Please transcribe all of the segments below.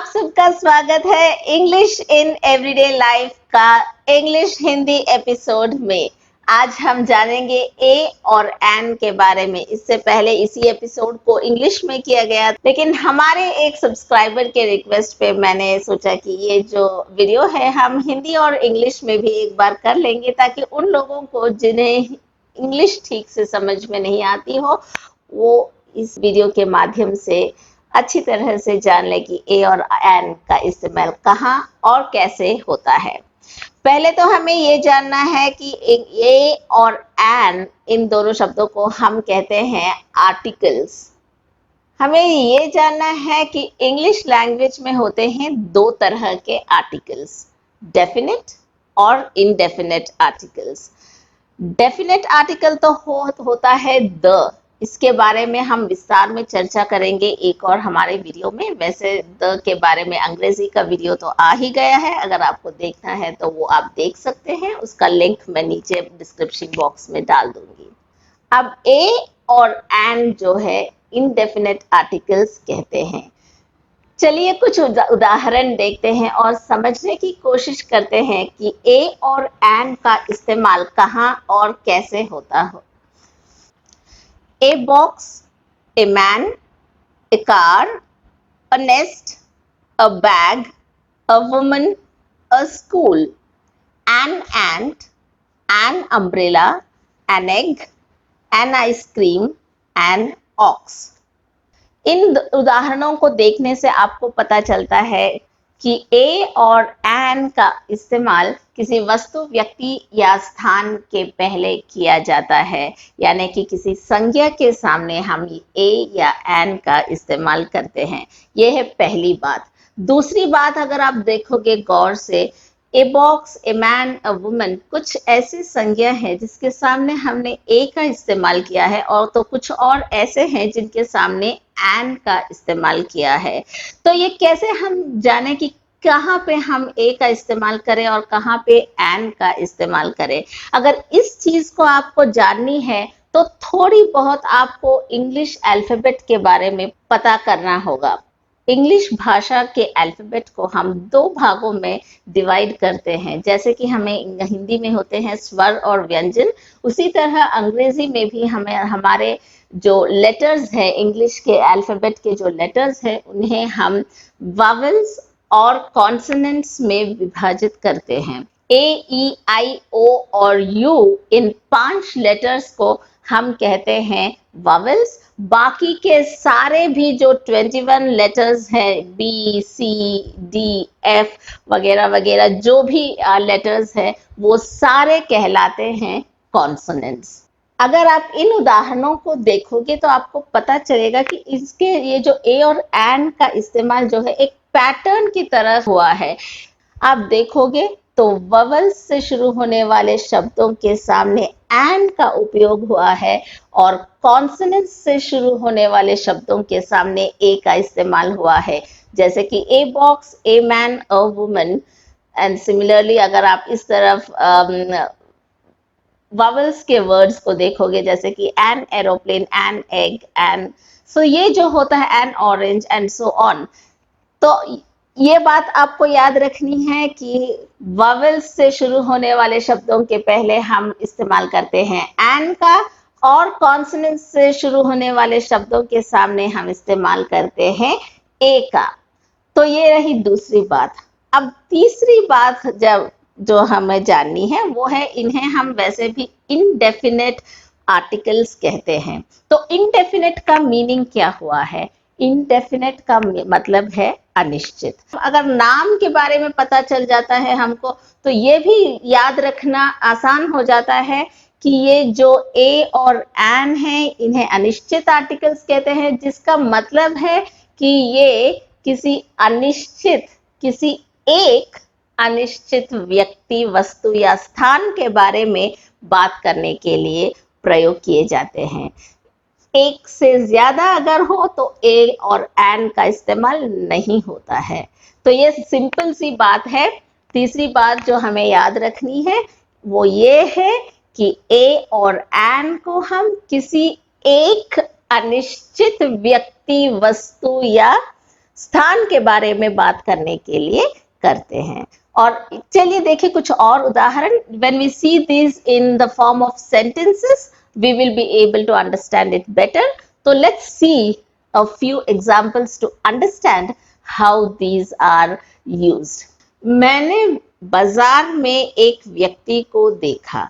आप सबका स्वागत है इंग्लिश इन एवरीडे लाइफ का इंग्लिश हिंदी एपिसोड में। आज हम जानेंगे ए और एन के बारे में। इससे पहले इसी एपिसोड को इंग्लिश में किया गया, लेकिन हमारे एक सब्सक्राइबर के रिक्वेस्ट पे मैंने सोचा कि ये जो वीडियो है हम हिंदी और इंग्लिश में भी एक बार कर लेंगे, ताकि उन लोगों को जिन्हें इंग्लिश ठीक से समझ में नहीं आती हो वो इस वीडियो के माध्यम से अच्छी तरह से जान ले कि ए और एन का इस्तेमाल कहाँ और कैसे होता है। पहले तो हमें ये जानना है कि ए और एन इन दोनों शब्दों को हम कहते हैं आर्टिकल्स। हमें ये जानना है कि इंग्लिश लैंग्वेज में होते हैं दो तरह के आर्टिकल्स, डेफिनेट और इनडेफिनेट आर्टिकल्स। डेफिनेट आर्टिकल तो होता है द, इसके बारे में हम विस्तार में चर्चा करेंगे एक और हमारे वीडियो में। वैसे द के बारे में अंग्रेजी का वीडियो तो आ ही गया है, अगर आपको देखना है तो वो आप देख सकते हैं, उसका लिंक मैं नीचे डिस्क्रिप्शन बॉक्स में डाल दूंगी। अब ए और एन जो है इनडेफिनेट आर्टिकल्स कहते हैं। चलिए कुछ उदाहरण देखते हैं और समझने की कोशिश करते हैं कि ए और एन का इस्तेमाल कहाँ और कैसे होता हो। A box, a man, a car, a nest, a bag, a woman, a school, an ant, an umbrella, an egg, an ice cream, an ox. इन उदाहरणों को देखने से आपको पता चलता है कि ए और एन का इस्तेमाल किसी वस्तु, व्यक्ति या स्थान के पहले किया जाता है, यानी कि किसी संज्ञा के सामने हम ए या एन का इस्तेमाल करते हैं। यह है पहली बात। दूसरी बात, अगर आप देखोगे गौर से, a box, a man, a woman कुछ ऐसी संज्ञा है जिसके सामने हमने ए का इस्तेमाल किया है, और तो कुछ और ऐसे हैं जिनके सामने एन का इस्तेमाल किया है। तो ये कैसे हम जाने कि कहाँ पे हम ए का इस्तेमाल करें और कहाँ पे एन का इस्तेमाल करें। अगर इस चीज को आपको जाननी है तो थोड़ी बहुत आपको इंग्लिश अल्फाबेट के बारे में पता करना होगा। इंग्लिश भाषा के अल्फाबेट को हम दो भागों में डिवाइड करते हैं। जैसे कि हमें हिंदी में होते हैं स्वर और व्यंजन, उसी तरह अंग्रेजी में भी हमें हमारे जो लेटर्स है, इंग्लिश के अल्फाबेट के जो लेटर्स हैं, उन्हें हम वावल्स और कॉन्सोनेंट्स में विभाजित करते हैं। ए, ई, आई, ओ और यू, इन 5 लेटर्स को हम कहते हैं वावल्स। बाकी के सारे भी जो 21 लेटर्स हैं, बी, सी, डी, एफ वगैरह वगैरह, जो भी लेटर्स हैं, वो सारे कहलाते हैं कॉन्सोनेंट्स। अगर आप इन उदाहरणों को देखोगे तो आपको पता चलेगा कि इसके ये जो ए और एन का इस्तेमाल जो है एक पैटर्न की तरह हुआ है। आप देखोगे तो ववल्स से शुरू होने वाले शब्दों के सामने एन का उपयोग हुआ है, और कॉन्सोनेंट्स से शुरू होने वाले शब्दों के सामने ए का इस्तेमाल हुआ है। जैसे कि a box, a man, a woman. And similarly अगर आप इस तरफ वावल्स के वर्ड्स को देखोगे, जैसे कि an aeroplane, an egg, an, so ये जो होता है an orange and so on. तो ये बात आपको याद रखनी है कि वावल्स से शुरू होने वाले शब्दों के पहले हम इस्तेमाल करते हैं एन का, और कॉन्सोनेंट्स से शुरू होने वाले शब्दों के सामने हम इस्तेमाल करते हैं ए का। तो ये रही दूसरी बात। अब तीसरी बात जो हमें जाननी है वो है, इन्हें हम वैसे भी इनडेफिनेट आर्टिकल्स कहते हैं। तो इनडेफिनेट का मीनिंग क्या हुआ है? इनडेफिनेट का मतलब है अनिश्चित। अगर नाम के बारे में पता चल जाता है हमको, तो ये भी याद रखना आसान हो जाता है कि ये जो ए और एन है, इन्हें अनिश्चित आर्टिकल्स कहते हैं, जिसका मतलब है कि ये किसी अनिश्चित, किसी एक अनिश्चित व्यक्ति, वस्तु या स्थान के बारे में बात करने के लिए प्रयोग किए जाते हैं। एक से ज्यादा अगर हो तो ए और एन का इस्तेमाल नहीं होता है। तो ये सिंपल सी बात है। तीसरी बात जो हमें याद रखनी है वो ये है कि ए और एन को हम किसी एक अनिश्चित व्यक्ति, वस्तु या स्थान के बारे में बात करने के लिए करते हैं। और चलिए देखिए कुछ और उदाहरण। When we see these in the form of sentences, we will be able to understand it better. So let's see a few examples to understand how these are used. मैंने बाजार में एक व्यक्ति को देखा।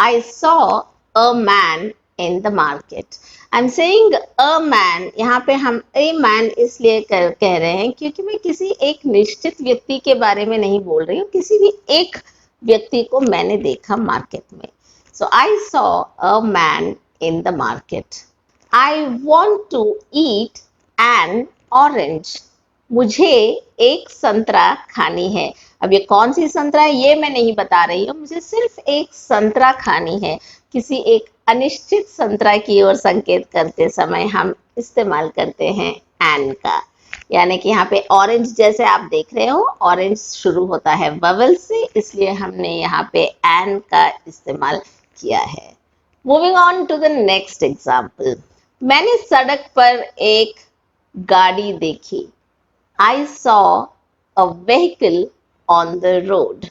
I saw a man in the market. I'm saying a man, यहाँ पे हम a man इसलिए कह रहे हैं क्योंकि मैं किसी एक निश्चित व्यक्ति के बारे में नहीं बोल रही हूँ, किसी भी एक व्यक्ति को मैंने देखा मार्केट में। So I saw a man in the market. I want to eat an orange. मुझे एक संतरा खानी है। अब ये कौन सी संतरा है ये मैं नहीं बता रही हूँ, मुझे सिर्फ एक संतरा खानी है। किसी एक अनिश्चित संतरा की ओर संकेत करते समय हम इस्तेमाल करते हैं एन का। यानी कि यहाँ पे ऑरेंज जैसे आप देख रहे हो, ऑरेंज शुरू होता है ववल से, इसलिए हमने यहाँ पे एन का इस्तेमाल किया है। Moving on to the next example. मैंने सड़क पर एक गाड़ी देखी। I saw a vehicle on the road.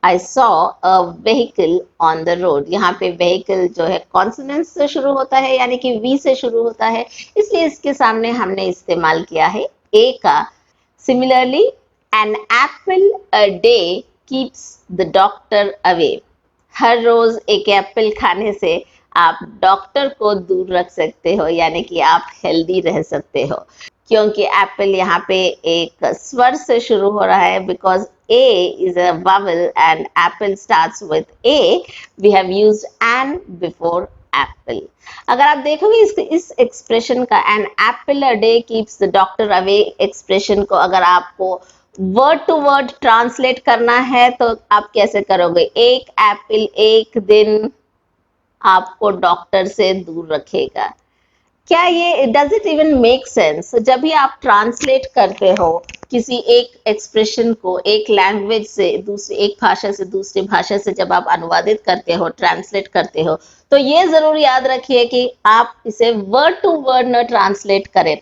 I saw a vehicle on the road. यहाँ पे vehicle जो है consonants से शुरू होता है, यानी कि V से शुरू होता है, इसलिए इसके सामने हमने इस्तेमाल किया है A का। Similarly, an apple a day keeps the doctor away. हर रोज एक एप्पल खाने से आप डॉक्टर को दूर रख सकते हो, यानी कि आप हेल्दी रह सकते हो। क्योंकि एप्पल यहाँ पे एक स्वर से शुरू हो रहा है, because A is a vowel and apple starts with A, we have used an before apple. अगर आप देखोगे इस एक्सप्रेशन का, an apple a day keeps the doctor away expression को अगर आपको वर्ड टू वर्ड ट्रांसलेट करना है तो आप कैसे करोगे? एक एप्पल एक दिन आपको डॉक्टर से दूर रखेगा। क्या ये does it even make sense? जब भी आप ट्रांसलेट करते हो किसी एक एक्सप्रेशन को एक लैंग्वेज से दूसरी, एक भाषा से दूसरी भाषा से जब आप अनुवादित करते हो, ट्रांसलेट करते हो, तो ये जरूर याद रखिए कि आप इसे वर्ड टू वर्ड न ट्रांसलेट करें।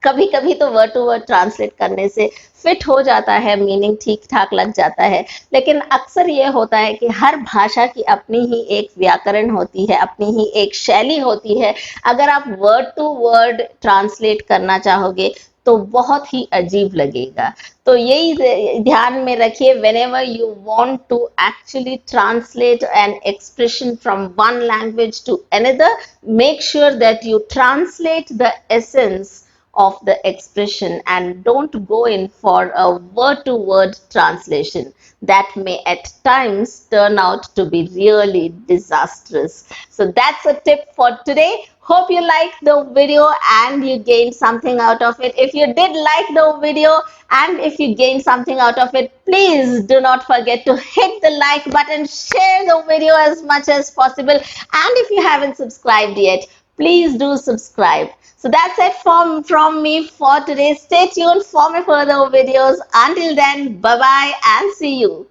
कभी कभी तो वर्ड टू वर्ड ट्रांसलेट करने से फिट हो जाता है, मीनिंग ठीक ठाक लग जाता है, लेकिन अक्सर ये होता है कि हर भाषा की अपनी ही एक व्याकरण होती है, अपनी ही एक शैली होती है। अगर आप वर्ड टू वर्ड ट्रांसलेट करना चाहोगे तो बहुत ही अजीब लगेगा। तो यही ध्यान में रखिए, whenever you want to actually translate an expression from one language to another, make sure that you translate the essence of the expression and don't go in for a word to word translation. That may at times turn out to be really disastrous. So that's a tip for today. Hope you liked the video and you gained something out of it. If you did like the video and if you gained something out of it, please do not forget to hit the like button, share the video as much as possible, and if you haven't subscribed yet, please do subscribe. So that's it from me for today. Stay tuned for my further videos. Until then, bye bye and see you.